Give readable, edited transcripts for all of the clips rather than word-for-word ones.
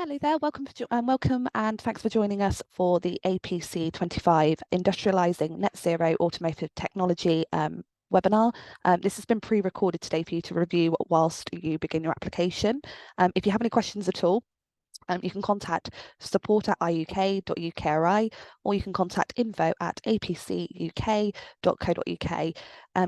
Hello there, welcome and thanks for joining us for the APC 25 Industrialising Net Zero Automotive Technology webinar. This has been pre-recorded today for you to review whilst you begin your application. If you have any questions at all, you can contact support@iuk.ukri or you can contact info@apcuk.co.uk.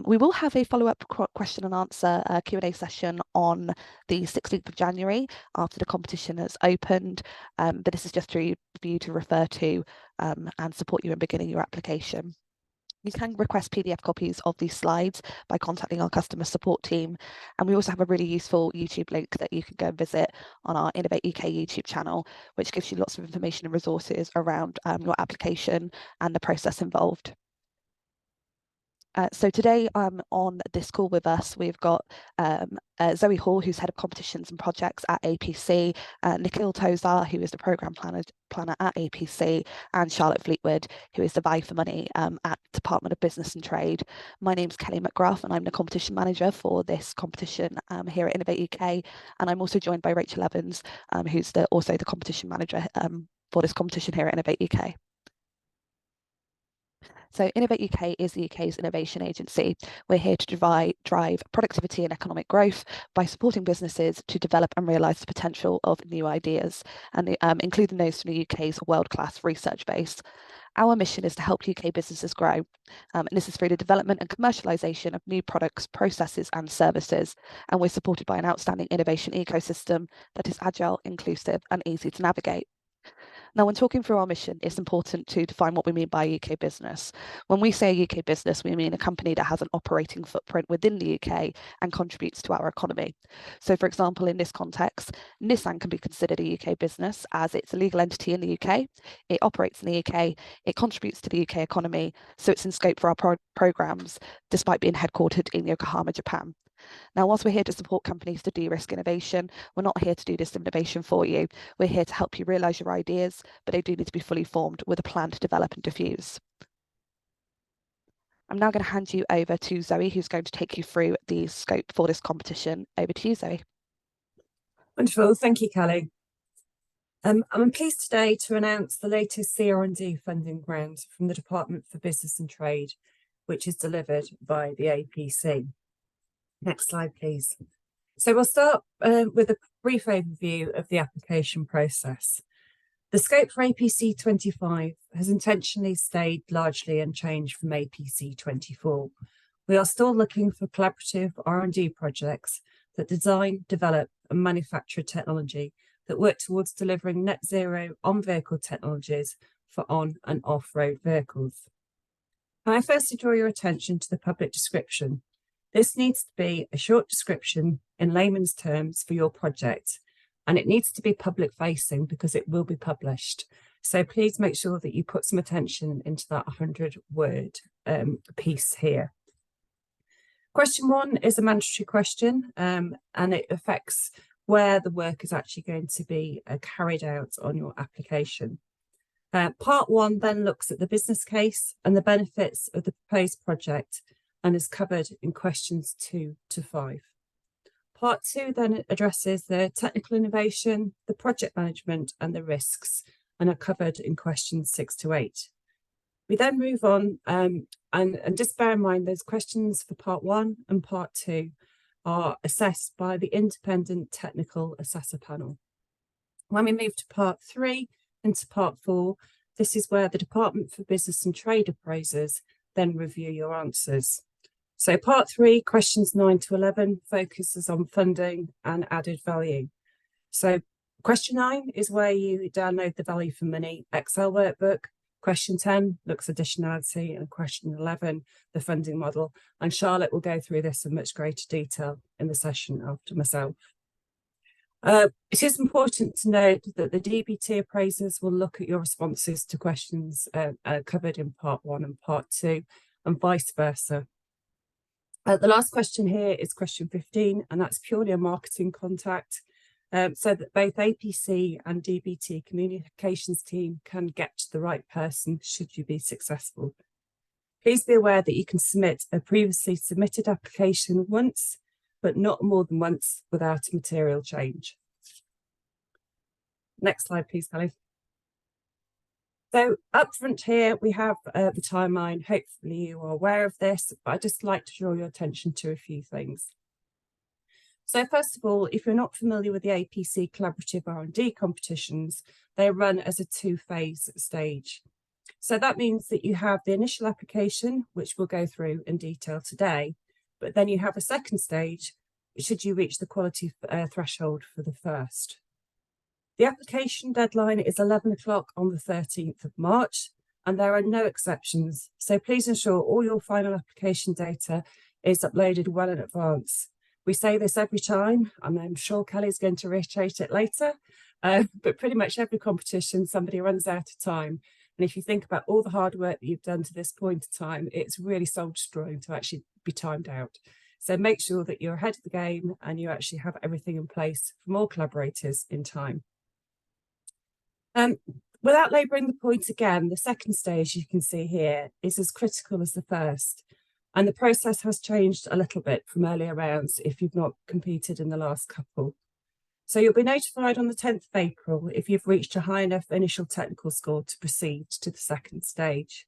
We will have a follow-up question and answer Q&A session on the 16th of January after the competition has opened, but this is just for you to refer to and support you in beginning your application. You can request PDF copies of these slides by contacting our customer support team. And we also have a really useful YouTube link that you can go and visit on our Innovate UK YouTube channel, which gives you lots of information and resources around your application and the process involved. So today on this call with us, we've got Zoe Hall, who's Head of Competitions and Projects at APC, Nikhil Tozar, who is the Programme Planner at APC, and Charlotte Fleetwood, who is the Value for Money at Department of Business and Trade. My name's Kelly McGrath, and I'm the Competition Manager for this competition here at Innovate UK. And I'm also joined by Rachel Evans, who's also the Competition Manager for this competition here at Innovate UK. So Innovate UK is the UK's innovation agency. We're here to drive productivity and economic growth by supporting businesses to develop and realise the potential of new ideas, and including those from the UK's world-class research base. Our mission is to help UK businesses grow, and this is through the development and commercialisation of new products, processes and services, and we're supported by an outstanding innovation ecosystem that is agile, inclusive and easy to navigate. Now, when talking through our mission, it's important to define what we mean by UK business. When we say UK business, we mean a company that has an operating footprint within the UK and contributes to our economy. So, for example, in this context, Nissan can be considered a UK business as it's a legal entity in the UK, it operates in the UK, it contributes to the UK economy, so it's in scope for our programmes, despite being headquartered in Yokohama, Japan. Now, whilst we're here to support companies to de-risk innovation, we're not here to do this innovation for you. We're here to help you realise your ideas, but they do need to be fully formed with a plan to develop and diffuse. I'm now going to hand you over to Zoe, who's going to take you through the scope for this competition. Over to you, Zoe. Wonderful, thank you, Kelly. I'm pleased today to announce the latest CR&D funding round from the Department for Business and Trade, which is delivered by the APC. Next slide, please. So we'll start with a brief overview of the application process. The scope for APC 25 has intentionally stayed largely unchanged from APC 24. We are still looking for collaborative R&D projects that design, develop and manufacture technology that work towards delivering net zero on-vehicle technologies for on and off-road vehicles. Can I firstly draw your attention to the public description? This needs to be a short description in layman's terms for your project, and it needs to be public facing because it will be published. So please make sure that you put some attention into that 100-word piece here. Question 1 is a mandatory question, and it affects where the work is actually going to be carried out on your application. Part 1 then looks at the business case and the benefits of the proposed project, and is covered in questions 2 to 5. Part 2 then addresses the technical innovation, the project management and the risks, and are covered in questions 6 to 8. We then move on and just bear in mind those questions for part 1 and part 2 are assessed by the independent technical assessor panel. When we move to part 3 and to part 4, this is where the Department for Business and Trade appraisers then review your answers. So part 3, questions 9 to 11, focuses on funding and added value. So question 9 is where you download the Value for Money Excel workbook. Question 10 looks at additionality, and question 11, the funding model. And Charlotte will go through this in much greater detail in the session after myself. It is important to note that the DBT appraisers will look at your responses to questions covered in part 1 and part 2, and vice versa. The last question here is question 15, and that's purely a marketing contact, so that both APC and DBT communications team can get to the right person should you be successful. Please be aware that you can submit a previously submitted application once, but not more than once without a material change. Next slide, please, Kelly. So up front here, we have the timeline. Hopefully you are aware of this, but I'd just like to draw your attention to a few things. So first of all, if you're not familiar with the APC collaborative R&D competitions, they run as a two-phase stage. So that means that you have the initial application, which we'll go through in detail today, but then you have a second stage, should you reach the quality threshold for the first. The application deadline is 11 o'clock on the 13th of March, and there are no exceptions. So please ensure all your final application data is uploaded well in advance. We say this every time, and I'm sure Kelly's going to reiterate it later, but pretty much every competition, somebody runs out of time. And if you think about all the hard work that you've done to this point in time, it's really soul-destroying to actually be timed out. So make sure that you're ahead of the game and you actually have everything in place from all collaborators in time. Without labouring the point again, the second stage you can see here is as critical as the first. And the process has changed a little bit from earlier rounds if you've not competed in the last couple. So you'll be notified on the 10th of April if you've reached a high enough initial technical score to proceed to the second stage.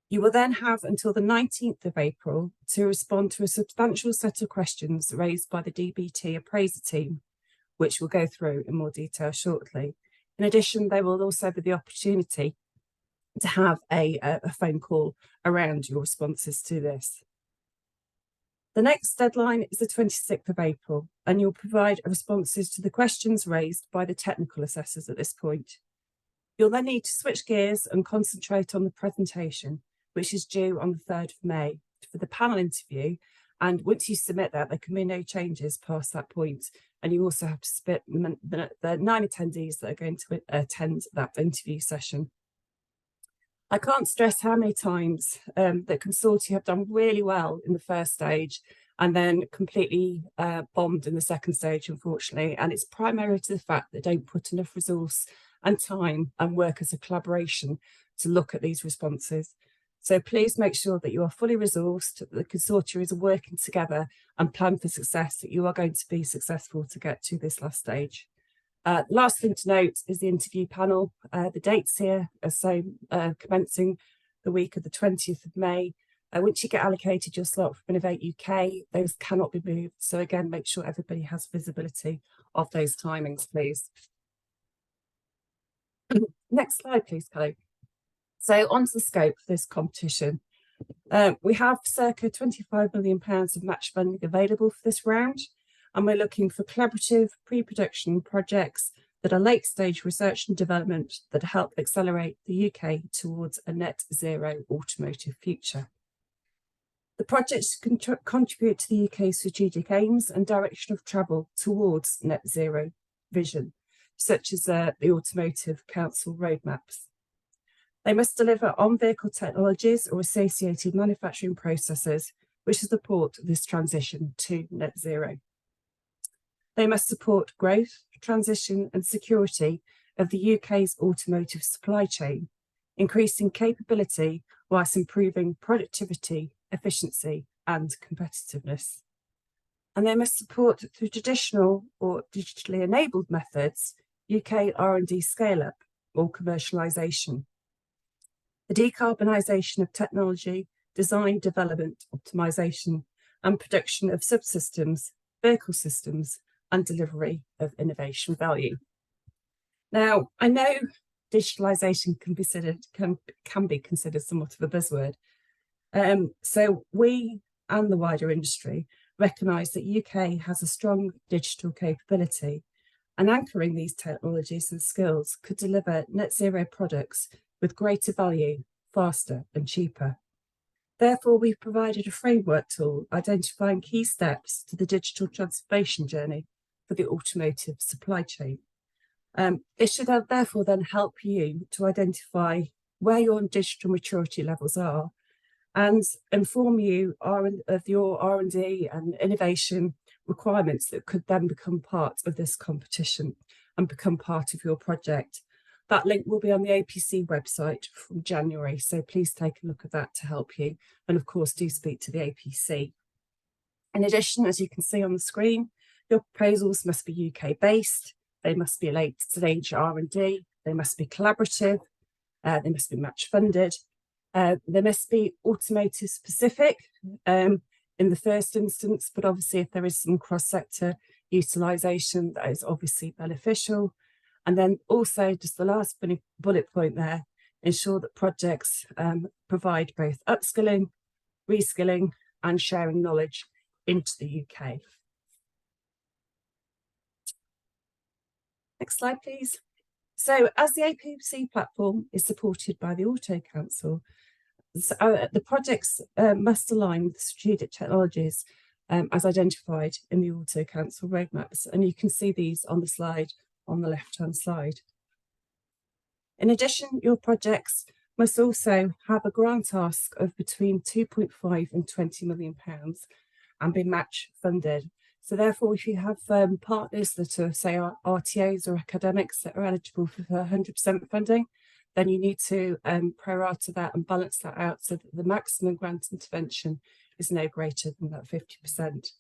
You will then have until the 19th of April to respond to a substantial set of questions raised by the DBT appraiser team, which we'll go through in more detail shortly. In addition, there will also be the opportunity to have a phone call around your responses to this. The next deadline is the 26th of April, and you'll provide responses to the questions raised by the technical assessors at this point. You'll then need to switch gears and concentrate on the presentation, which is due on the 3rd of May for the panel interview. And once you submit that, there can be no changes past that point. And you also have to submit the 9 attendees that are going to attend that interview session. I can't stress how many times that consortia have done really well in the first stage and then completely bombed in the second stage, unfortunately. And it's primarily to the fact that they don't put enough resource and time and work as a collaboration to look at these responses. So please make sure that you are fully resourced, that the consortia is working together and plan for success, that you are going to be successful to get to this last stage. Last thing to note is the interview panel. The dates here are commencing the week of the 20th of May. Once you get allocated your slot from Innovate UK, those cannot be moved. So again, make sure everybody has visibility of those timings, please. Next slide, please, Kelly. So on to the scope of this competition. We have circa £25 million of match funding available for this round, and we're looking for collaborative pre-production projects that are late-stage research and development that help accelerate the UK towards a net zero automotive future. The projects can contribute to the UK's strategic aims and direction of travel towards net zero vision, such as the Automotive Council roadmaps. They must deliver on-vehicle technologies or associated manufacturing processes which support this transition to net zero. They must support growth, transition and security of the UK's automotive supply chain, increasing capability whilst improving productivity, efficiency and competitiveness. And they must support through traditional or digitally enabled methods UK R&D scale-up or commercialisation. The decarbonisation of technology, design, development, optimisation and production of subsystems, vehicle systems and delivery of innovation value. Now, I know digitalisation can be considered somewhat of a buzzword. So we and the wider industry recognise that UK has a strong digital capability, and anchoring these technologies and skills could deliver net zero products with greater value, faster and cheaper. Therefore, we've provided a framework tool identifying key steps to the digital transformation journey for the automotive supply chain. It should therefore then help you to identify where your digital maturity levels are and inform you of your R&D and innovation requirements that could then become part of this competition and become part of your project. That link will be on the APC website from January, so please take a look at that to help you. And of course, do speak to the APC. In addition, as you can see on the screen, your proposals must be UK based, they must be late stage R&D, they must be collaborative, they must be match funded, they must be automotive specific in the first instance, but obviously if there is some cross-sector utilisation, that is obviously beneficial. And then also just the last bullet point there, ensure that projects provide both upskilling, reskilling and sharing knowledge into the UK. Next slide, please. So as the APC platform is supported by the Auto Council, the projects must align with strategic technologies as identified in the Auto Council roadmaps. And you can see these on the slide on the left-hand side. In addition, your projects must also have a grant ask of between 2.5 and 20 million pounds and be match funded. So therefore, if you have partners that are, say, RTOs or academics that are eligible for 100% funding, then you need to pro rata that and balance that out so that the maximum grant intervention is no greater than that 50%.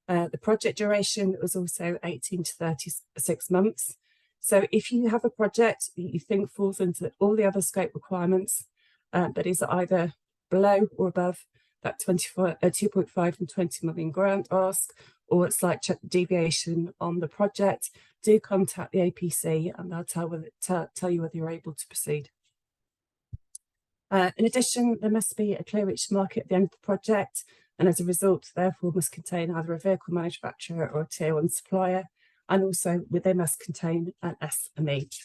The project duration was also 18 to 36 months. So if you have a project that you think falls into all the other scope requirements, but is either below or above that 2.5 and 20 million grant ask, or a slight deviation on the project, do contact the APC and they'll tell you whether you're able to proceed. In addition, there must be a clear reach market at the end of the project, and as a result, therefore, must contain either a vehicle manufacturer or a tier 1 supplier, and also they must contain an SME.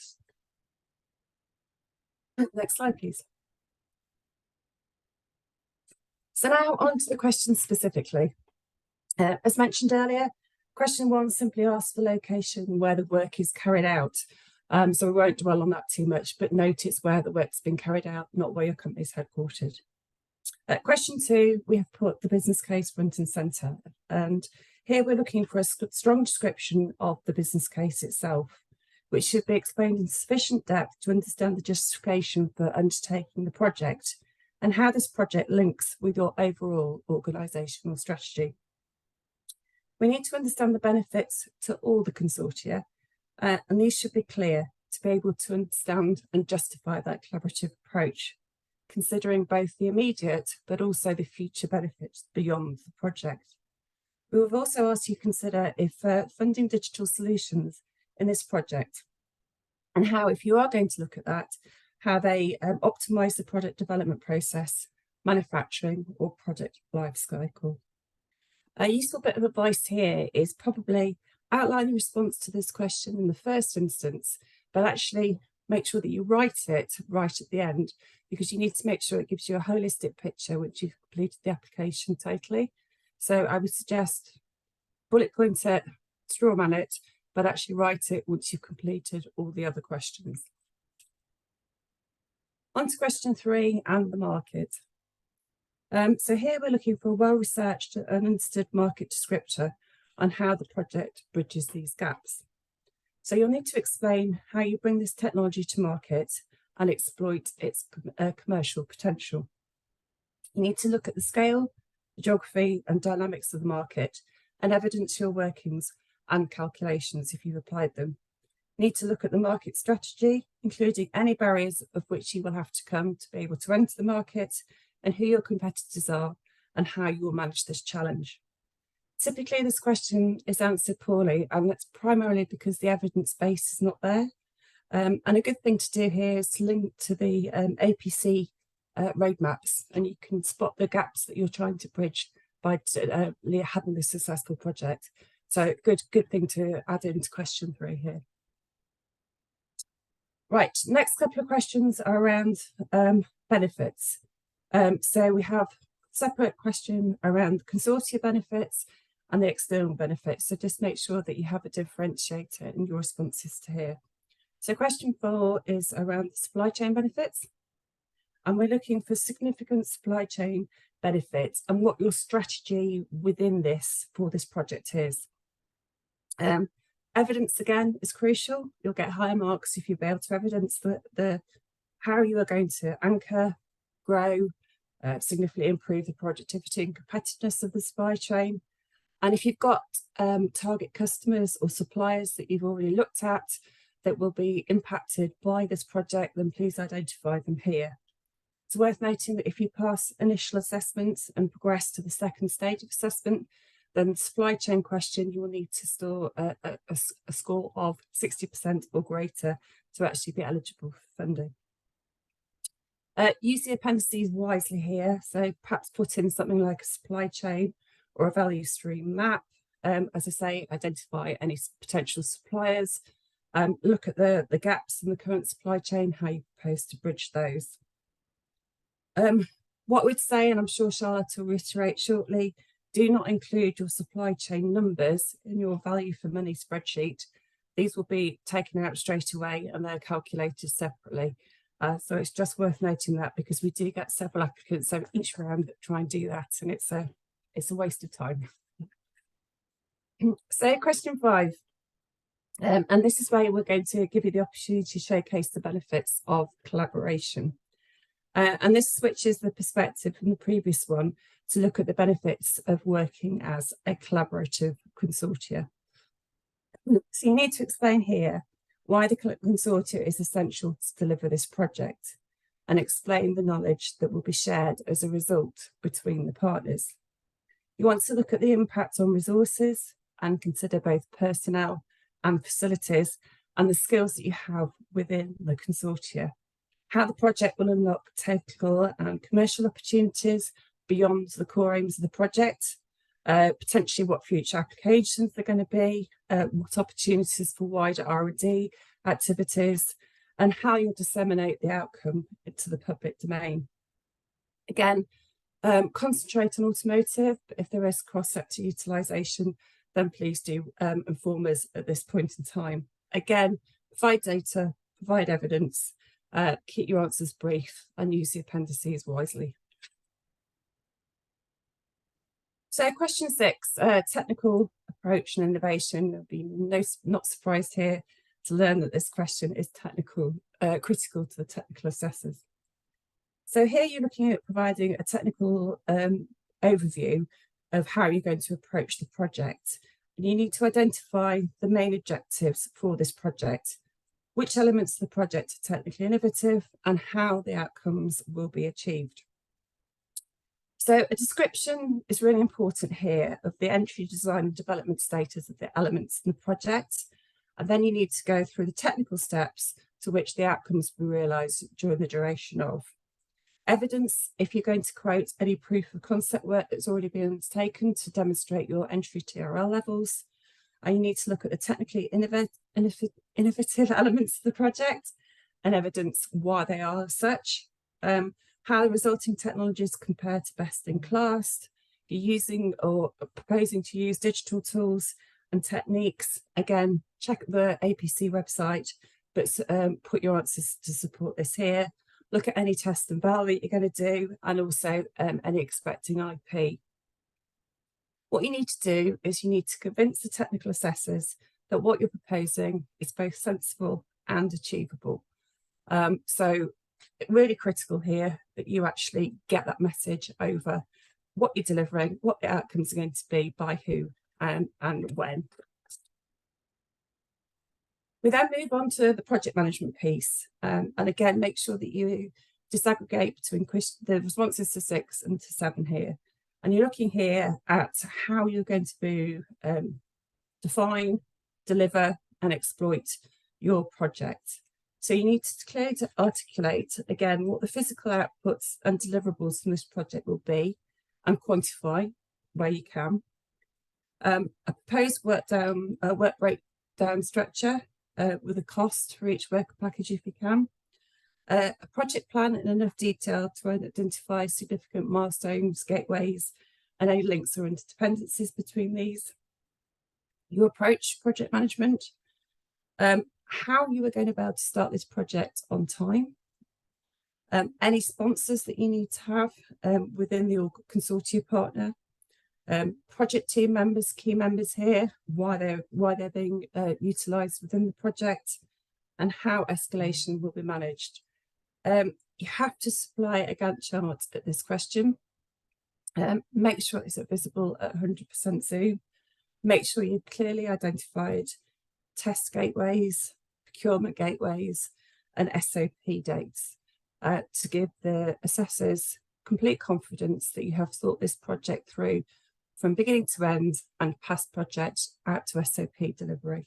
Next slide, please. So now on to the questions specifically. As mentioned earlier, question 1 simply asks the location where the work is carried out. So we won't dwell on that too much, but note it's where the work's been carried out, not where your company is headquartered. Question 2, we have put the business case front and centre. And here we're looking for a strong description of the business case itself, which should be explained in sufficient depth to understand the justification for undertaking the project and how this project links with your overall organisational strategy. We need to understand the benefits to all the consortia, and these should be clear to be able to understand and justify that collaborative approach, considering both the immediate but also the future benefits beyond the project. We will also ask you to consider if funding digital solutions in this project and how, if you are going to look at that, how they optimise the product development process, manufacturing or product life cycle. A useful bit of advice here is probably outline the response to this question in the first instance, but actually make sure that you write it right at the end, because you need to make sure it gives you a holistic picture once you've completed the application totally. So I would suggest bullet point it, straw man it, but actually write it once you've completed all the other questions. On to question 3 and the market. So here we're looking for a well-researched and understood market descriptor on how the project bridges these gaps. So you'll need to explain how you bring this technology to market and exploit its commercial potential. You need to look at the scale, the geography and dynamics of the market and evidence your workings and calculations if you've applied them. You need to look at the market strategy, including any barriers of which you will have to come to be able to enter the market, and who your competitors are and how you will manage this challenge. Typically, this question is answered poorly, and that's primarily because the evidence base is not there. And a good thing to do here is to link to the APC roadmaps, and you can spot the gaps that you're trying to bridge by having this successful project. So good thing to add into question 3 here. Right, next couple of questions are around benefits. So we have a separate question around consortia benefits and the external benefits. So just make sure that you have a differentiator in your responses to here. So question 4 is around the supply chain benefits. And we're looking for significant supply chain benefits and what your strategy within this for this project is. Evidence again is crucial. You'll get higher marks if you're able to evidence how you are going to anchor, grow, significantly improve the productivity and competitiveness of the supply chain, And if you've got target customers or suppliers that you've already looked at that will be impacted by this project, then please identify them here. It's worth noting that if you pass initial assessments and progress to the second stage of assessment, then the supply chain question, you will need to store a score of 60% or greater to actually be eligible for funding. Use the appendices wisely here. So perhaps put in something like a supply chain or a value stream map. As I say, identify any potential suppliers, look at the gaps in the current supply chain, how you propose to bridge those. What we'd say, and I'm sure Charlotte will reiterate shortly, do not include your supply chain numbers in your value for money spreadsheet. These will be taken out straight away and they're calculated separately. So it's just worth noting that, because we do get several applicants over each round that try and do that, and it's a waste of time. So question 5, and this is where we're going to give you the opportunity to showcase the benefits of collaboration. And this switches the perspective from the previous one to look at the benefits of working as a collaborative consortia. So you need to explain here why the consortia is essential to deliver this project, and explain the knowledge that will be shared as a result between the partners. You want to look at the impact on resources and consider both personnel and facilities and the skills that you have within the consortia. How the project will unlock technical and commercial opportunities beyond the core aims of the project, potentially what future applications they're going to be, what opportunities for wider R&D activities, and how you'll disseminate the outcome into the public domain. Again, concentrate on automotive, but if there is cross-sector utilisation, then please do inform us at this point in time. Again, provide data, provide evidence, keep your answers brief, and use the appendices wisely. So question 6, technical approach and innovation. You'll be not surprised here to learn that this question is critical to the technical assessors. So here you're looking at providing a technical overview of how you're going to approach the project. And you need to identify the main objectives for this project, which elements of the project are technically innovative, and how the outcomes will be achieved. So a description is really important here of the entry, design and development status of the elements in the project. And then you need to go through the technical steps to which the outcomes will be realised during the duration of. Evidence, if you're going to quote any proof of concept work that's already been undertaken to demonstrate your entry TRL levels. And you need to look at the technically innovative elements of the project and evidence why they are such. How the resulting technologies compare to best in class. You're using or proposing to use digital tools and techniques. Again, check the APC website, but put your answers to support this here. Look at any test and val that you're going to do, and also any expecting IP. What you need to do is you need to convince the technical assessors that what you're proposing is both sensible and achievable. So really critical here that you actually get that message over what you're delivering, what the outcomes are going to be, by who and when. We then move on to the project management piece, and again make sure that you disaggregate between the responses to 6 and to 7 here, and you're looking here at how you're going to define, deliver and exploit your project. So you need to clearly articulate again what the physical outputs and deliverables from this project will be, and quantify where you can. A proposed work breakdown structure with a cost for each work package if you can. A project plan in enough detail to identify significant milestones, gateways, and any links or interdependencies between these. Your approach project management. How you are going to be able to start this project on time. Any sponsors that you need to have within the consortia partner. Project team members, key members here, why they're being utilised within the project, and how escalation will be managed. You have to supply a Gantt chart at this question. Make sure it's visible at 100% zoom, Make sure you've clearly identified test gateways, procurement gateways, and SOP dates to give the assessors complete confidence that you have thought this project through from beginning to end and past project out to SOP delivery.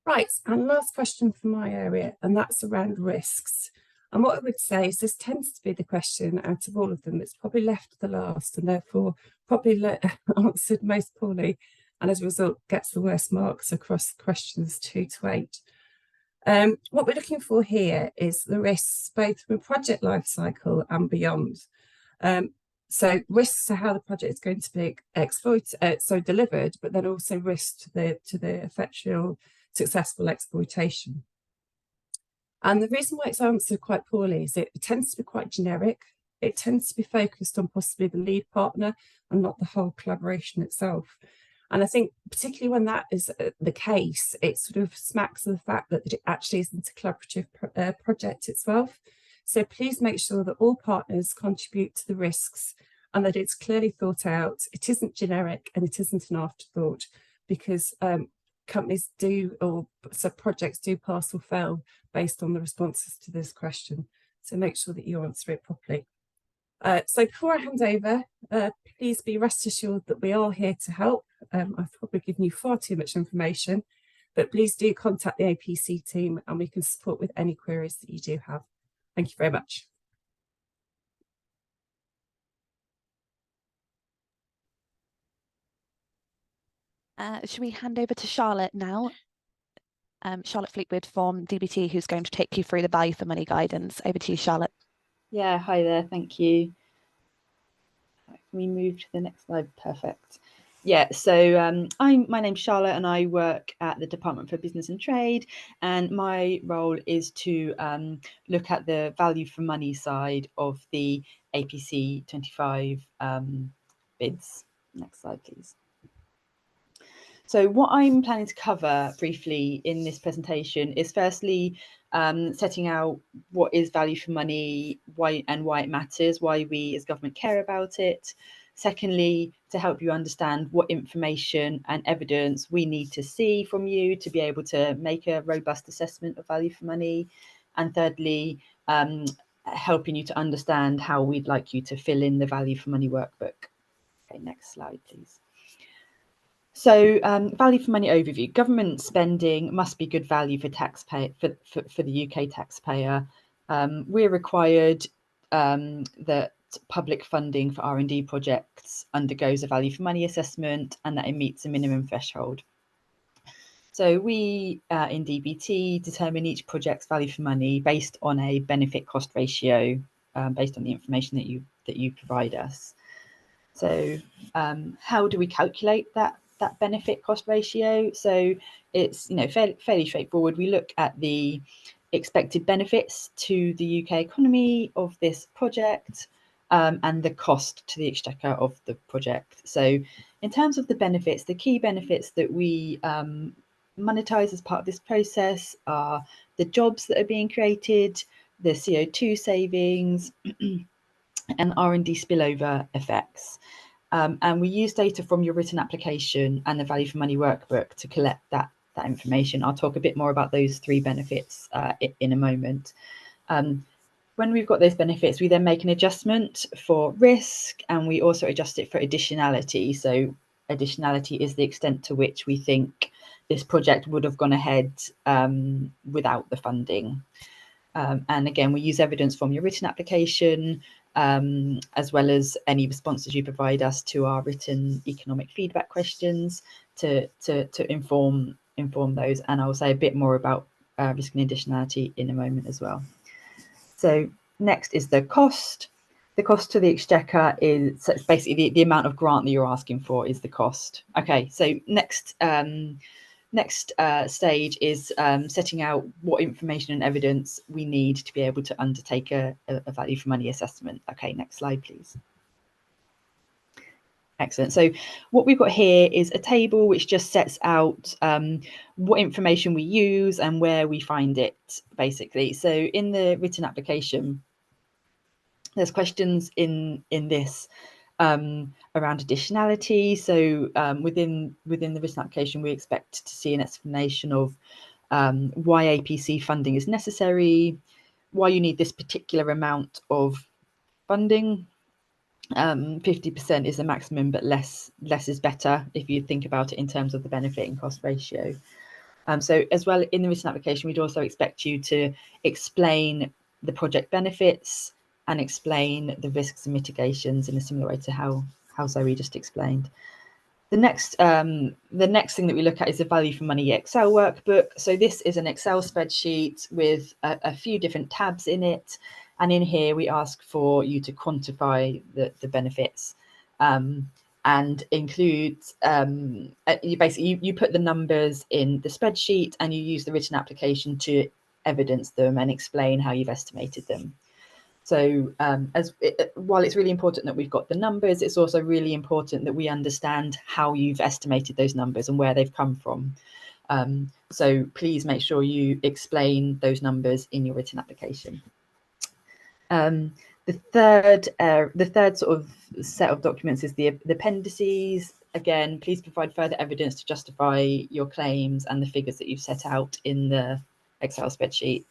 Right, and last question for my area, and that's around risks. And what I would say is this tends to be the question out of all of them that's probably left to the last and therefore probably answered most poorly, and as a result gets the worst marks across questions 2 to 8. What we're looking for here is the risks both from a project life cycle and beyond. So risks to how the project is going to be delivered, but then also risks to the effectual successful exploitation. And the reason why it's answered quite poorly is it tends to be quite generic. It tends to be focused on possibly the lead partner and not the whole collaboration itself. And I think particularly when that is the case, it sort of smacks of the fact that it actually isn't a collaborative project itself. So please make sure that all partners contribute to the risks and that it's clearly thought out. It isn't generic and it isn't an afterthought, because companies do, or so projects do pass or fail based on the responses to this question. So make sure that you answer it properly. So before I hand over, please be rest assured that we are here to help. I've probably given you far too much information, but please do contact the APC team and we can support with any queries that you do have. Thank you very much. Should we hand over to Charlotte now? Charlotte Fleetwood from DBT, who's going to take you through the value for money guidance. Over to you, Charlotte. Yeah, hi there, thank you. Can we move to the next slide? Perfect. Yeah, so my name's Charlotte and I work at the Department for Business and Trade, and my role is to look at the value for money side of the APC 25 bids. Next slide, please. So what I'm planning to cover briefly in this presentation is firstly setting out what is value for money, why it matters, why we as government care about it. Secondly, to help you understand what information and evidence we need to see from you to be able to make a robust assessment of value for money. And thirdly, helping you to understand how we'd like you to fill in the value for money workbook. Okay, next slide, please. So value for money overview. Government spending must be good value for taxpayer for the UK taxpayer. We're required that public funding for R&D projects undergoes a value for money assessment and that it meets a minimum threshold. So we in DBT determine each project's value for money based on a benefit cost ratio, based on the information that you provide us. So how do we calculate that benefit cost ratio? So it's fairly straightforward. We look at the expected benefits to the UK economy of this project and the cost to the exchequer of the project. So in terms of the benefits, the key benefits that we monetize as part of this process are the jobs that are being created, the CO2 savings, and R&D spillover effects. And we use data from your written application and the value for money workbook to collect that information. I'll talk a bit more about those 3 benefits in a moment. When we've got those benefits, we then make an adjustment for risk, and we also adjust it for additionality. So additionality is the extent to which we think this project would have gone ahead without the funding. And again, we use evidence from your written application, as well as any responses you provide us to our written economic feedback questions to inform those. And I'll say a bit more about risk and additionality in a moment as well. So next is the cost. The cost to the exchequer is, so it's basically the amount of grant that you're asking for is the cost. Okay, so next stage is setting out what information and evidence we need to be able to undertake a value for money assessment. Okay, next slide, please. Excellent. So what we've got here is a table which just sets out what information we use and where we find it, basically. So in the written application, there's questions in this around additionality. So within the written application, we expect to see an explanation of why APC funding is necessary, why you need this particular amount of funding. 50% is the maximum, but less is better if you think about it in terms of the benefit and cost ratio. So as well, in the written application, we'd also expect you to explain the project benefits and explain the risks and mitigations in a similar way to how Zoe just explained. The next thing that we look at is the value for money Excel workbook. So this is an Excel spreadsheet with a few different tabs in it. And in here, we ask for you to quantify the benefits and include, you put the numbers in the spreadsheet and you use the written application to evidence them and explain how you've estimated them. So while it's really important that we've got the numbers, it's also really important that we understand how you've estimated those numbers and where they've come from. So please make sure you explain those numbers in your written application. The third sort of set of documents is the appendices. Again, please provide further evidence to justify your claims and the figures that you've set out in the Excel spreadsheet.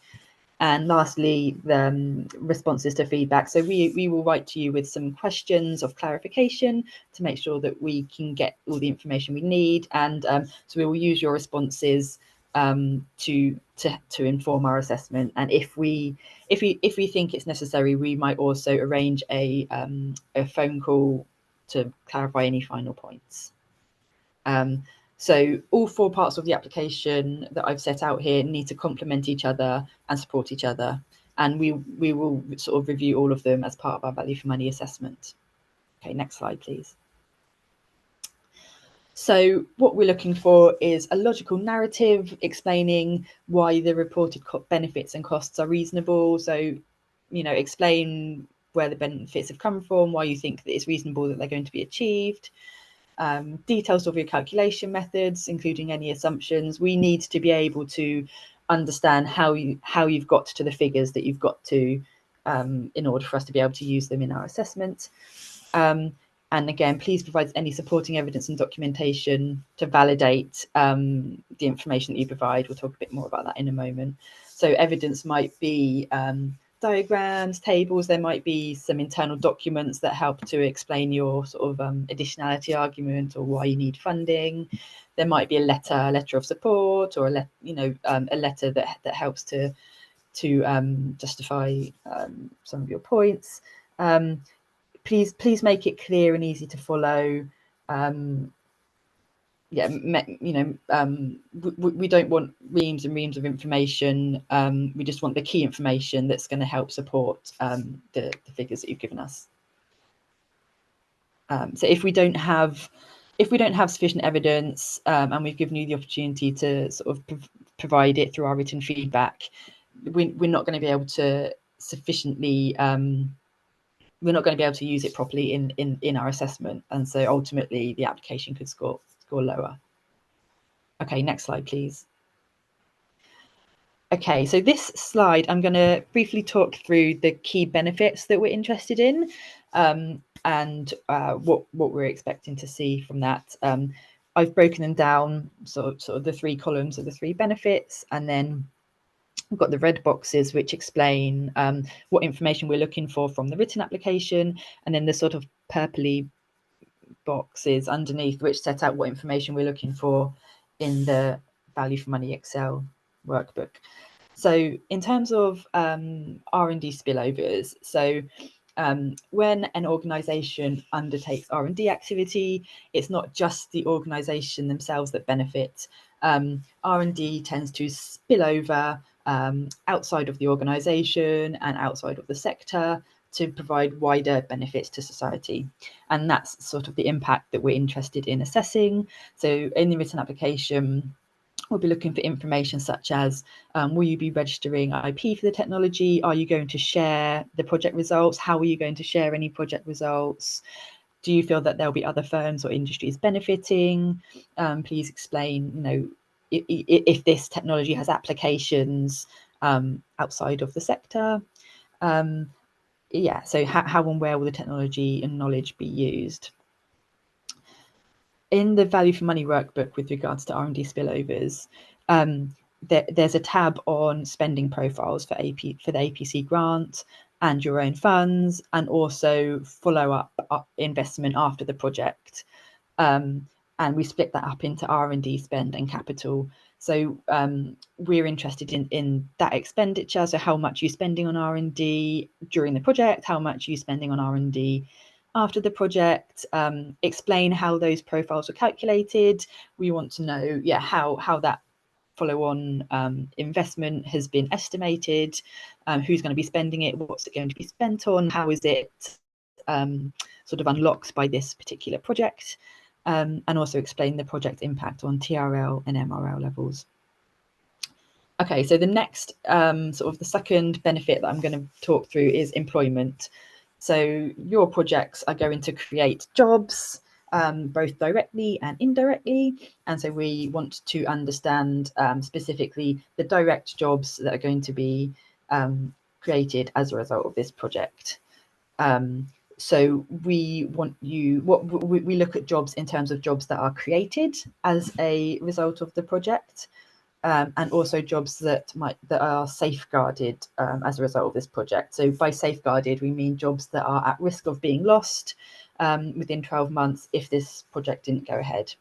And lastly, the responses to feedback. So we will write to you with some questions of clarification to make sure that we can get all the information we need. And so we will use your responses to inform our assessment. And if we think it's necessary, we might also arrange a phone call to clarify any final points. So all four parts of the application that I've set out here need to complement each other and support each other. And we will sort of review all of them as part of our value for money assessment. Okay, next slide, please. So what we're looking for is a logical narrative explaining why the reported benefits and costs are reasonable. So, explain where the benefits have come from, why you think that it's reasonable that they're going to be achieved. Details of your calculation methods, including any assumptions. We need to be able to understand how you've got to the figures that you've got to in order for us to be able to use them in our assessment. And again, please provide any supporting evidence and documentation to validate the information that you provide. We'll talk a bit more about that in a moment. So evidence might be diagrams, tables, there might be some internal documents that help to explain your sort of additionality argument or why you need funding. There might be a letter of support, or a letter that helps to justify some of your points. Please make it clear and easy to follow. We don't want reams and reams of information. We just want the key information that's going to help support the figures that you've given us. So if we don't have sufficient evidence and we've given you the opportunity to sort of provide it through our written feedback, we're not going to be able to sufficiently. We're not going to be able to use it properly in our assessment, and so ultimately the application could score lower. Okay, next slide, please. Okay, so this slide, I'm going to briefly talk through the key benefits that we're interested in and what we're expecting to see from that. I've broken them down, sort of the three columns of the three benefits, and then we've got the red boxes which explain what information we're looking for from the written application, and then the sort of purpley boxes underneath which set out what information we're looking for in the value for money Excel workbook. So in terms of R&D spillovers, so when an organisation undertakes R&D activity, it's not just the organisation themselves that benefit. R&D tends to spill over outside of the organisation and outside of the sector to provide wider benefits to society. And that's sort of the impact that we're interested in assessing. So in the written application, we'll be looking for information such as, will you be registering IP for the technology? Are you going to share the project results? How are you going to share any project results? Do you feel that there'll be other firms or industries benefiting? Please explain, if this technology has applications outside of the sector. So how and where will the technology and knowledge be used? in the value for money workbook with regards to R&D spillovers, there's a tab on spending profiles for the APC grant and your own funds, and also follow up investment after the project. And we split that up into R&D spend and capital. So we're interested in that expenditure. So how much you're spending on R&D during the project, how much you're spending on R&D after the project, explain how those profiles were calculated. We want to know, how that follow-on investment has been estimated, who's going to be spending it, what's it going to be spent on, how is it sort of unlocked by this particular project, and also explain the project impact on TRL and MRL levels. Okay, so the next sort of the second benefit that I'm going to talk through is employment. So your projects are going to create jobs, both directly and indirectly. And so we want to understand specifically the direct jobs that are going to be created as a result of this project. So we look at jobs in terms of jobs that are created as a result of the project. And also jobs that are safeguarded as a result of this project. So by safeguarded, we mean jobs that are at risk of being lost within 12 months if this project didn't go ahead.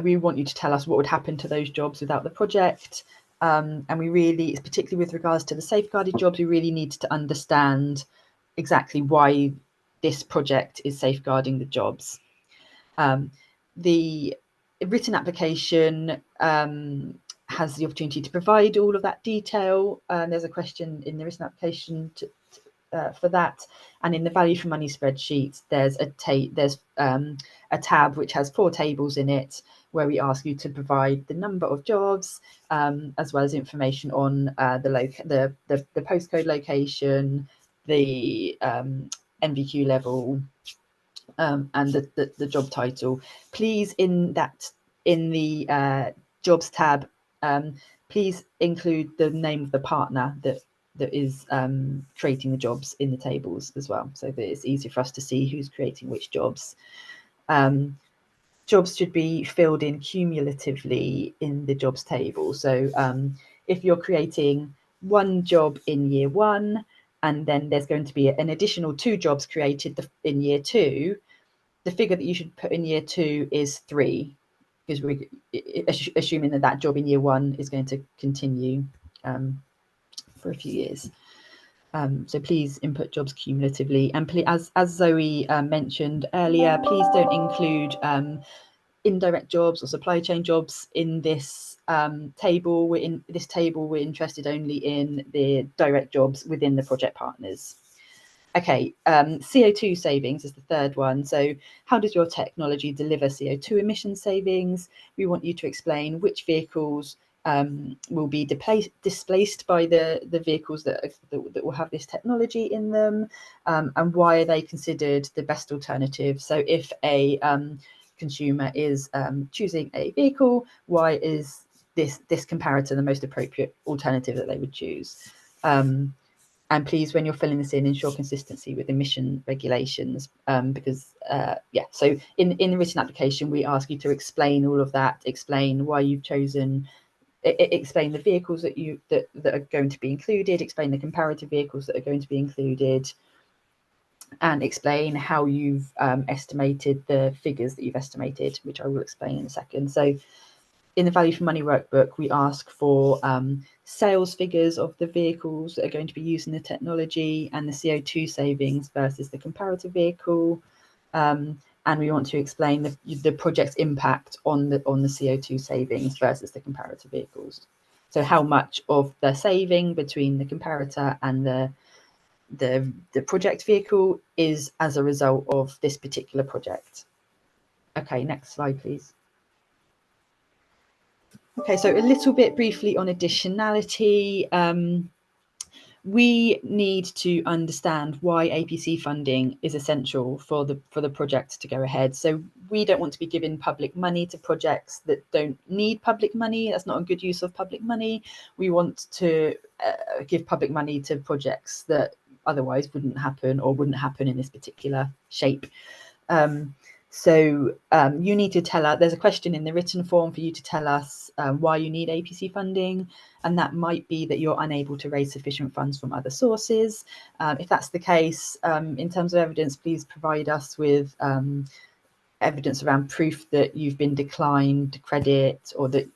We want you to tell us what would happen to those jobs without the project. And we really, particularly with regards to the safeguarded jobs, we really need to understand exactly why this project is safeguarding the jobs. The written application has the opportunity to provide all of that detail. There's a question in the written application for that, and in the value for money spreadsheet, there's a tab which has 4 tables in it, where we ask you to provide the number of jobs, as well as information on the postcode location, the NVQ level, and the job title. Please, in the jobs tab, please include the name of the partner that is creating the jobs in the tables as well, so that it's easy for us to see who's creating which jobs. Jobs should be filled in cumulatively in the jobs table. So if you're creating 1 job in year 1, and then there's going to be an additional 2 jobs created in year 2, the figure that you should put in year 2 is 3, because we're assuming that job in year 1 is going to continue for a few years. So please input jobs cumulatively, and as Zoe mentioned earlier, please don't include indirect jobs or supply chain jobs in this table. We're interested only in the direct jobs within the project partners. Okay, CO2 savings is the third one. So how does your technology deliver CO2 emission savings? We want you to explain which vehicles will be displaced by the vehicles that will have this technology in them, and why are they considered the best alternative. So if a consumer is choosing a vehicle, why is this comparator the most appropriate alternative that they would choose? And please, when you're filling this in, ensure consistency with emission regulations, because so in the written application, we ask you to explain all of that, explain why you've chosen, explain the vehicles that are going to be included, explain the comparative vehicles that are going to be included, and explain how you've estimated the figures that you've estimated, which I will explain in a second. So in the value for money workbook, we ask for sales figures of the vehicles that are going to be using the technology and the CO2 savings versus the comparative vehicle. And we want to explain the project's impact on the CO2 savings versus the comparative vehicles. So how much of the saving between the comparator and the project vehicle is as a result of this particular project. Okay, next slide, please. Okay, so a little bit briefly on additionality. We need to understand why APC funding is essential for the project to go ahead. So we don't want to be giving public money to projects that don't need public money. That's not a good use of public money. We want to give public money to projects that otherwise wouldn't happen or wouldn't happen in this particular shape. You need to tell us, there's a question in the written form for you to tell us why you need APC funding, and that might be that you're unable to raise sufficient funds from other sources. If that's the case, in terms of evidence, please provide us with evidence around proof that you've been declined credit, or that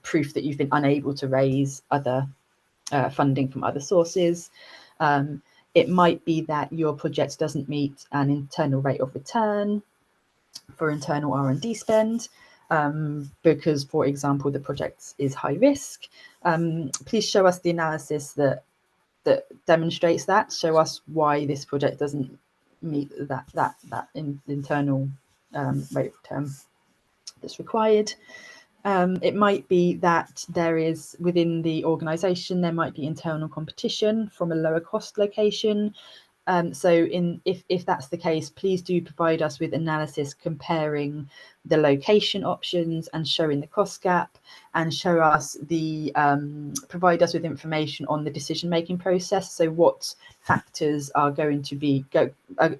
proof that you've been unable to raise other funding from other sources. It might be that your project doesn't meet an internal rate of return for internal R&D spend, because, for example, the project is high risk. Please show us the analysis that demonstrates that. Show us why this project doesn't meet that internal rate of return that's required. It might be that there is, within the organisation, there might be internal competition from a lower cost location. If that's the case, please do provide us with analysis comparing the location options and showing the cost gap, and show us provide us with information on the decision-making process. So what factors are going to be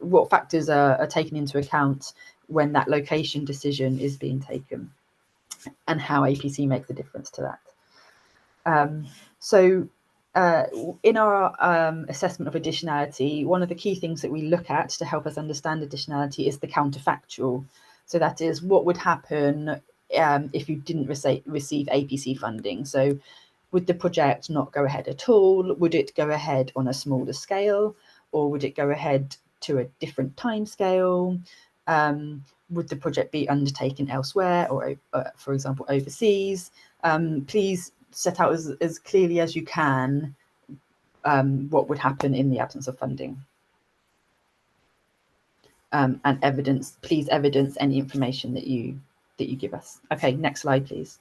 what factors are taken into account when that location decision is being taken, and how APC makes a difference to that. In our assessment of additionality, one of the key things that we look at to help us understand additionality is the counterfactual. So that is, what would happen if you didn't receive APC funding? So would the project not go ahead at all? Would it go ahead on a smaller scale, or would it go ahead to a different time scale? Would the project be undertaken elsewhere, or for example, overseas? Please set out as clearly as you can what would happen in the absence of funding. And please evidence any information that you give us. Okay, next slide, please.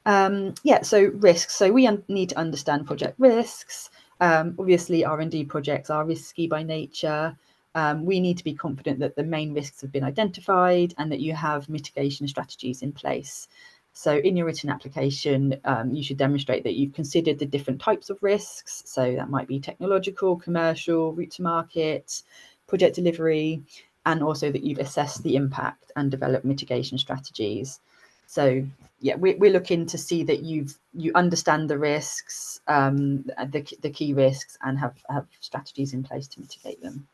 So risks. So we need to understand project risks. Obviously, R&D projects are risky by nature. We need to be confident that the main risks have been identified and that you have mitigation strategies in place. So in your written application, you should demonstrate that you've considered the different types of risks. So that might be technological, commercial, route to market, project delivery, and also that you've assessed the impact and developed mitigation strategies. So yeah, we're looking to see that you understand the risks, the key risks, and have strategies in place to mitigate them.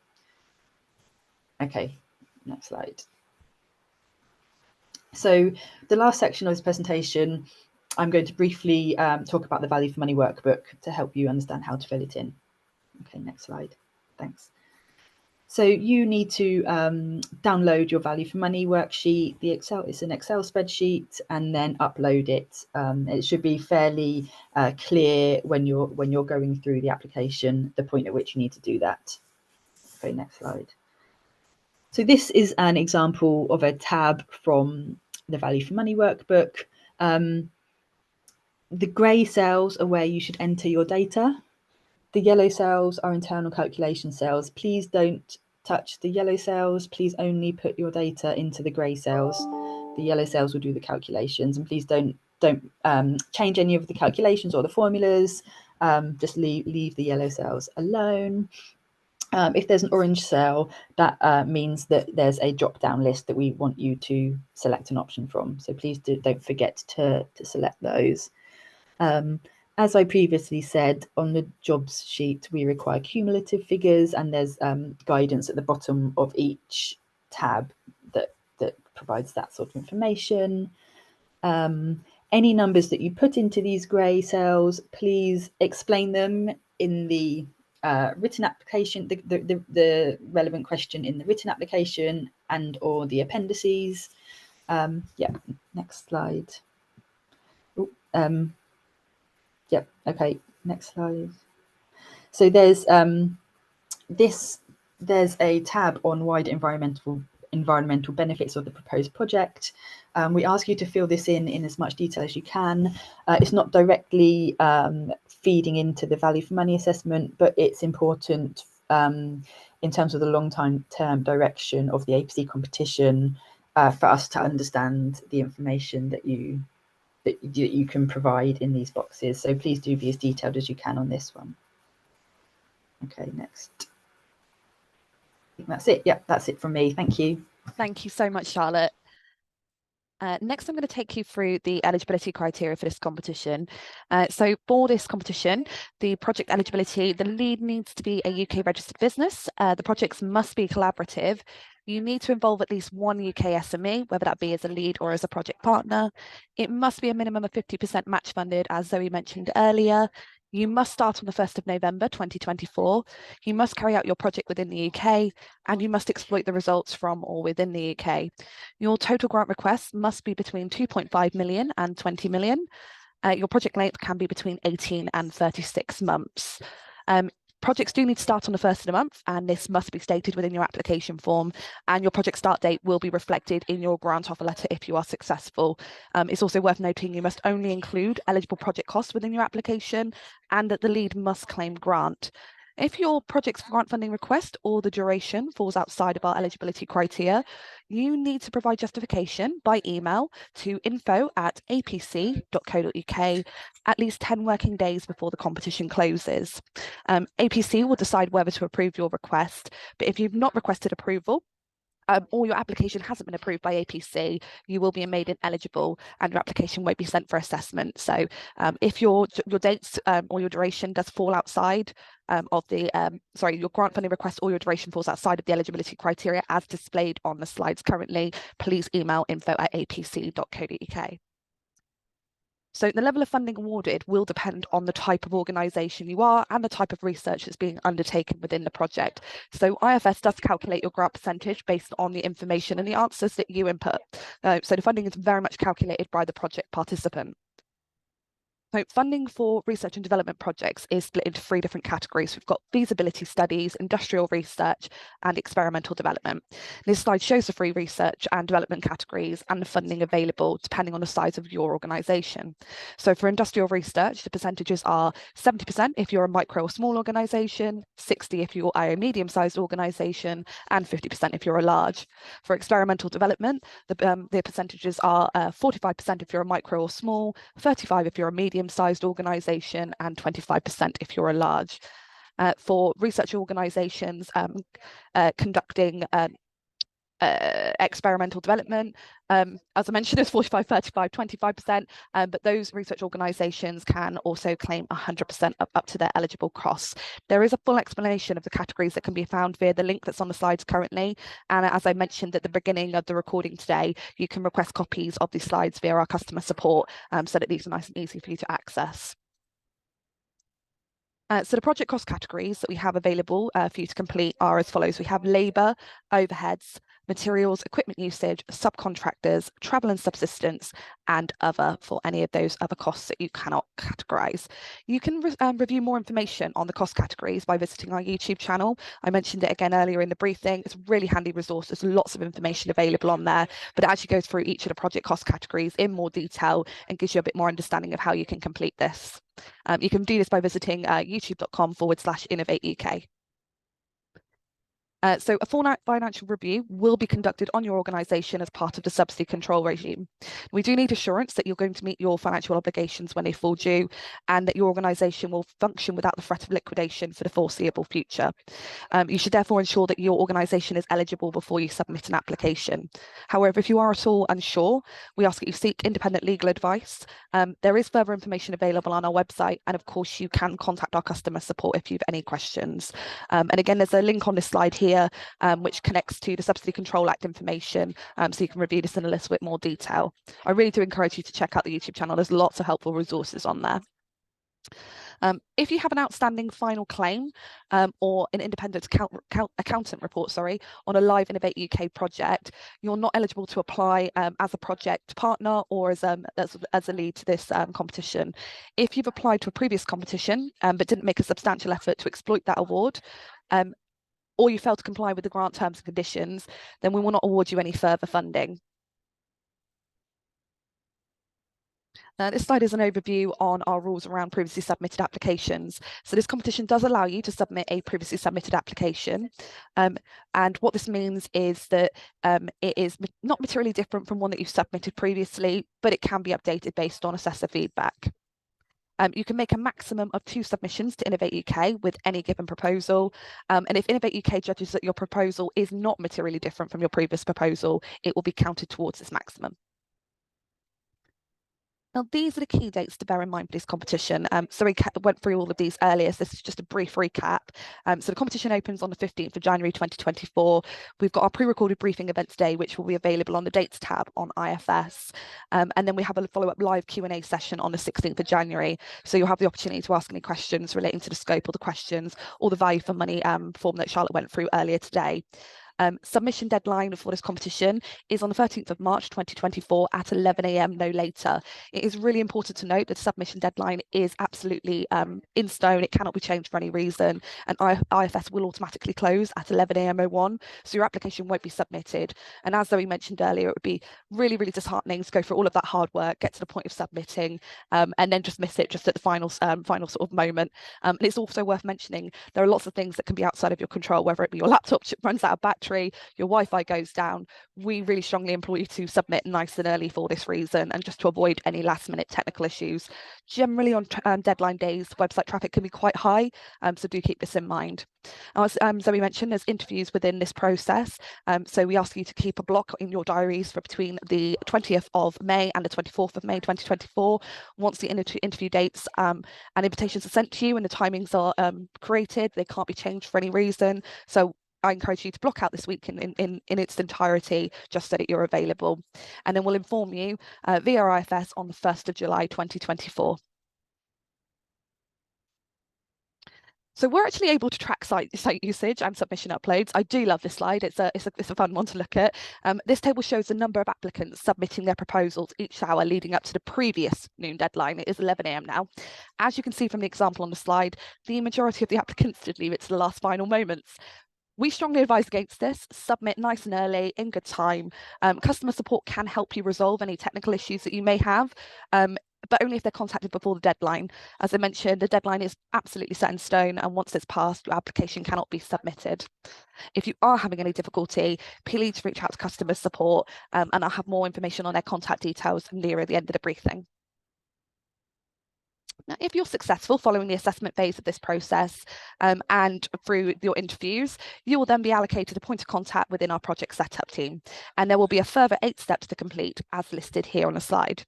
Okay, next slide. So the last section of this presentation, I'm going to briefly talk about the value for money workbook to help you understand how to fill it in. Okay, next slide. Thanks. So you need to download your value for money worksheet. It's an Excel spreadsheet, and then upload it. It should be fairly clear when you're going through the application, the point at which you need to do that. Okay, next slide. So this is an example of a tab from the value for money workbook. The grey cells are where you should enter your data. The yellow cells are internal calculation cells. Please don't touch the yellow cells. Please only put your data into the grey cells. The yellow cells will do the calculations, and please don't change any of the calculations or the formulas. Just leave the yellow cells alone. If there's an orange cell, that means that there's a drop-down list that we want you to select an option from. So please don't forget to select those. As I previously said, on the jobs sheet, we require cumulative figures, and there's guidance at the bottom of each tab that provides that sort of information. Any numbers that you put into these grey cells, please explain them in the written application, the relevant question in the written application and or the appendices. Yeah, next slide. Yep, okay, next slide. So there's there's a tab on wider environmental benefits of the proposed project. We ask you to fill this in as much detail as you can. It's not directly feeding into the value for money assessment, but it's important in terms of the long-term direction of the APC competition for us to understand the information that you can provide in these boxes. So please do be as detailed as you can on this one. Okay, next. think that's it. Yeah, that's it from me. Thank you. Thank you so much, Charlotte. Next, I'm going to take you through the eligibility criteria for this competition. So for this competition, the project eligibility, the lead needs to be a UK registered business. The projects must be collaborative. You need to involve at least one UK SME, whether that be as a lead or as a project partner. It must be a minimum of 50% match funded, as Zoe mentioned earlier. You must start on the 1st of November 2024. You must carry out your project within the UK, and you must exploit the results from or within the UK. Your total grant requests must be between 2.5 million and 20 million. Your project length can be between 18 and 36 months. Projects do need to start on the 1st of the month, and this must be stated within your application form, and your project start date will be reflected in your grant offer letter if you are successful. It's also worth noting you must only include eligible project costs within your application, and that the lead must claim grant. If your project's grant funding request or the duration falls outside of our eligibility criteria, you need to provide justification by email to info@apc.co.uk at least 10 working days before the competition closes. APC will decide whether to approve your request, but if you've not requested approval, or your application hasn't been approved by APC, you will be made ineligible and your application won't be sent for assessment. So if your dates or your duration does fall outside of the, your grant funding request or your duration falls outside of the eligibility criteria as displayed on the slides currently, please email info@apc.co.uk. So the level of funding awarded will depend on the type of organisation you are and the type of research that's being undertaken within the project. So IFS does calculate your grant percentage based on the information and the answers that you input. So the funding is very much calculated by the project participant. So funding for research and development projects is split into 3 different categories. We've got feasibility studies, industrial research, and experimental development. This slide shows the 3 research and development categories and the funding available depending on the size of your organisation. So for industrial research, the percentages are 70% if you're a micro or small organisation, 60% if you're a medium-sized organisation, and 50% if you're a large. For experimental development, the percentages are 45% if you're a micro or small, 35% if you're a medium-sized organisation, and 25% if you're a large. For research organisations conducting experimental development, as I mentioned, it's 45, 35, 25%, but those research organisations can also claim 100% up to their eligible costs. There is a full explanation of the categories that can be found via the link that's on the slides currently, and as I mentioned at the beginning of the recording today, you can request copies of these slides via our customer support so that these are nice and easy for you to access. So the project cost categories that we have available for you to complete are as follows. We have labour, overheads, materials, equipment usage, subcontractors, travel and subsistence, and other for any of those other costs that you cannot categorise. You can review more information on the cost categories by visiting our YouTube channel. I mentioned it again earlier in the briefing. It's a really handy resource. There's lots of information available on there, but it actually goes through each of the project cost categories in more detail and gives you a bit more understanding of how you can complete this. You can do this by visiting youtube.com/Innovate UK. So a full financial review will be conducted on your organisation as part of the subsidy control regime. We do need assurance that you're going to meet your financial obligations when they fall due and that your organisation will function without the threat of liquidation for the foreseeable future. You should therefore ensure that your organisation is eligible before you submit an application. However, if you are at all unsure, we ask that you seek independent legal advice. There is further information available on our website, and of course you can contact our customer support if you have any questions. And again, there's a link on this slide here which connects to the Subsidy Control Act information, so you can review this in a little bit more detail. I really do encourage you to check out the YouTube channel. There's lots of helpful resources on there. If you have an outstanding final claim or an independent accountant report, on a live Innovate UK project, you're not eligible to apply as a project partner or as a lead to this competition. If you've applied to a previous competition but didn't make a substantial effort to exploit that award, or you fail to comply with the grant terms and conditions, then we will not award you any further funding. This slide is an overview on our rules around previously submitted applications. So this competition does allow you to submit a previously submitted application. And what this means is that it is not materially different from one that you've submitted previously, but it can be updated based on assessor feedback. You can make a maximum of 2 submissions to Innovate UK with any given proposal. And if Innovate UK judges that your proposal is not materially different from your previous proposal, it will be counted towards this maximum. Now, these are the key dates to bear in mind for this competition. So we went through all of these earlier, so this is just a brief recap. So the competition opens on the 15th of January 2024. We've got our pre-recorded briefing event today, which will be available on the dates tab on IFS. And then we have a follow-up live Q&A session on the 16th of January. So you'll have the opportunity to ask any questions relating to the scope of the questions or the value for money form that Charlotte went through earlier today. Submission deadline for this competition is on the 13th of March 2024 at 11 AM, no later. It is really important to note that the submission deadline is absolutely in stone. It cannot be changed for any reason, and IFS will automatically close at 11 AM 01, so your application won't be submitted. And as Zoe mentioned earlier, it would be really, really disheartening to go through all of that hard work, get to the point of submitting, and then just miss it just at the final sort of moment. And it's also worth mentioning there are lots of things that can be outside of your control, whether it be your laptop runs out of battery, your Wi-Fi goes down. We really strongly implore you to submit nice and early for this reason, and just to avoid any last minute technical issues. Generally on deadline days, website traffic can be quite high, so do keep this in mind. As Zoe mentioned, there's interviews within this process, so we ask you to keep a block in your diaries for between the 20th of May and the 24th of May 2024. Once the interview dates and invitations are sent to you and the timings are created, they can't be changed for any reason. So I encourage you to block out this week in its entirety, just so that you're available. And then we'll inform you via IFS on the 1st of July 2024. So we're actually able to track site usage and submission uploads. I do love this slide. It's a fun one to look at. This table shows the number of applicants submitting their proposals each hour leading up to the previous noon deadline. It is 11 AM now. As you can see from the example on the slide, the majority of the applicants did leave it to the last final moments. We strongly advise against this. Submit nice and early, in good time. Customer support can help you resolve any technical issues that you may have, but only if they're contacted before the deadline. As I mentioned, the deadline is absolutely set in stone, and once it's passed, your application cannot be submitted. If you are having any difficulty, please reach out to customer support, and I'll have more information on their contact details nearer the end of the briefing. Now, if you're successful following the assessment phase of this process and through your interviews, you will then be allocated a point of contact within our project setup team, and there will be a further 8 steps to complete as listed here on the slide.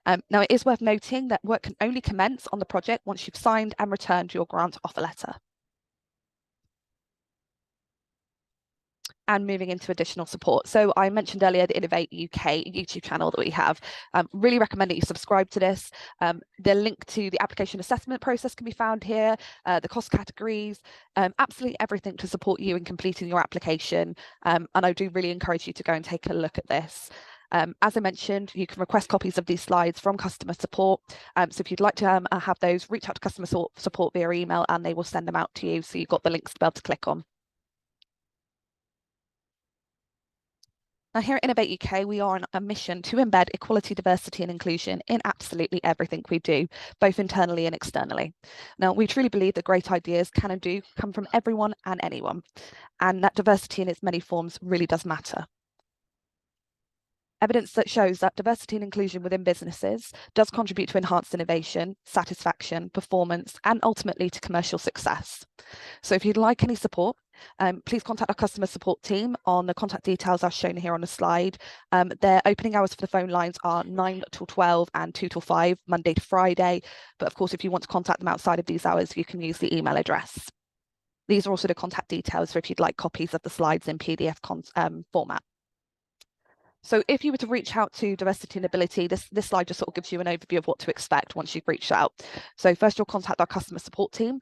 Now, it is worth noting that work can only commence on the project once you've signed and returned your grant offer letter. And moving into additional support. So I mentioned earlier the Innovate UK YouTube channel that we have. Really recommend that you subscribe to this. The link to the application assessment process can be found here, the cost categories, absolutely everything to support you in completing your application. And I do really encourage you to go and take a look at this. As I mentioned, you can request copies of these slides from customer support. So if you'd like to have those, reach out to customer support via email and they will send them out to you. So you've got the links to be able to click on. Now, here at Innovate UK, we are on a mission to embed equality, diversity and inclusion in absolutely everything we do, both internally and externally. Now, we truly believe that great ideas can and do come from everyone and anyone, and that diversity in its many forms really does matter. Evidence that shows that diversity and inclusion within businesses does contribute to enhanced innovation, satisfaction, performance, and ultimately to commercial success. So if you'd like any support, please contact our customer support team on the contact details as shown here on the slide. Their opening hours for the phone lines are 9 till 12 and 2 till 5, Monday to Friday. But of course, if you want to contact them outside of these hours, you can use the email address. These are also the contact details for if you'd like copies of the slides in PDF format. So if you were to reach out to Diversity and Ability, this slide just sort of gives you an overview of what to expect once you've reached out. So first you'll contact our customer support team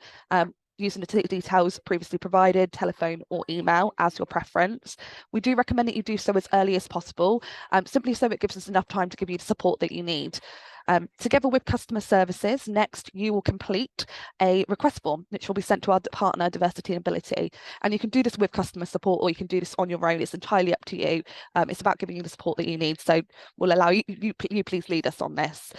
using the details previously provided, telephone or email as your preference. We do recommend that you do so as early as possible, simply so it gives us enough time to give you the support that you need. Together with customer services, next you will complete a request form which will be sent to our partner Diversity and Ability, and you can do this with customer support or you can do this on your own. It's entirely up to you. It's about giving you the support that you need, so we'll allow you please lead us on this.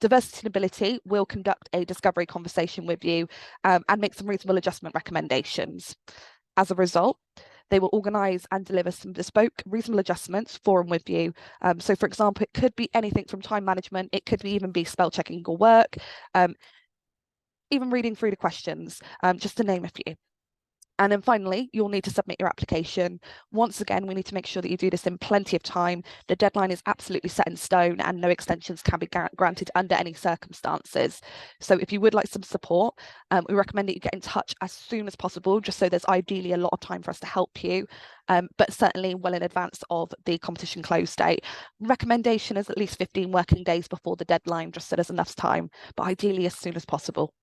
Diversity and Ability will conduct a discovery conversation with you and make some reasonable adjustment recommendations. As a result, They will organise and deliver some bespoke, reasonable adjustments for and with you. So for example, it could be anything from time management, it could even be spell checking your work, even reading through the questions, just to name a few. And then finally, you'll need to submit your application. Once again, we need to make sure that you do this in plenty of time. The deadline is absolutely set in stone and no extensions can be granted under any circumstances. So if you would like some support, we recommend that you get in touch as soon as possible, just so there's ideally a lot of time for us to help you, but certainly well in advance of the competition close date. Recommendation is at least 15 working days before the deadline, just so there's enough time, but ideally as soon as possible.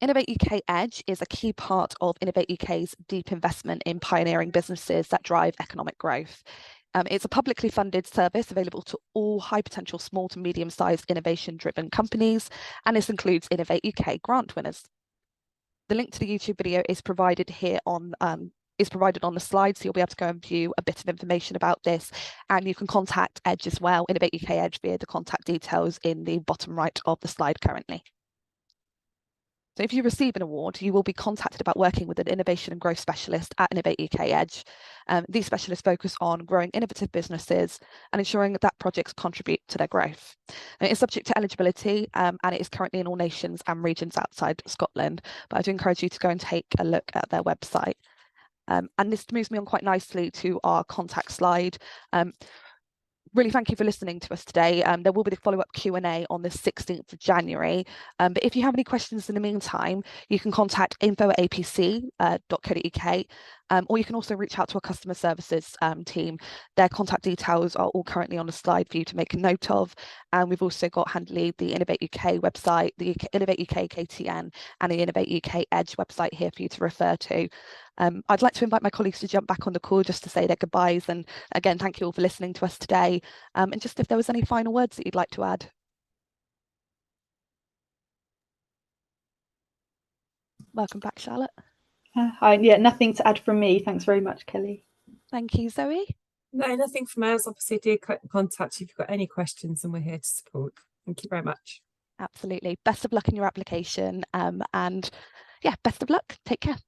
Innovate UK Edge is a key part of Innovate UK's deep investment in pioneering businesses that drive economic growth. It's a publicly funded service available to all high potential small to medium sized innovation driven companies, and this includes Innovate UK grant winners. The link to the YouTube video is provided here on the slide, so you'll be able to go and view a bit of information about this, and you can contact Edge as well, Innovate UK Edge, via the contact details in the bottom right of the slide currently. So if you receive an award, you will be contacted about working with an innovation and growth specialist at Innovate UK Edge. These specialists focus on growing innovative businesses and ensuring that projects contribute to their growth. And it is subject to eligibility, and it is currently in all nations and regions outside Scotland, but I do encourage you to go and take a look at their website. And this moves me on quite nicely to our contact slide. Really thank you for listening to us today. There will be the follow-up Q&A on the 16th of January. But if you have any questions in the meantime, you can contact info@apc.co.uk, or you can also reach out to our customer services team. Their contact details are all currently on the slide for you to make a note of. And we've also got handily the Innovate UK website, the Innovate UK KTN, and the Innovate UK Edge website here for you to refer to. I'd like to invite my colleagues to jump back on the call just to say their goodbyes. And again, thank you all for listening to us today. And just if there was any final words that you'd like to add. Welcome back, Charlotte. Hi, yeah, nothing to add from me. Thanks very much, Kelly. Thank you, Zoe. No, nothing from us. Obviously, do contact if you've got any questions, and we're here to support. Thank you very much. Absolutely. Best of luck in your application. And yeah, best of luck. Take care.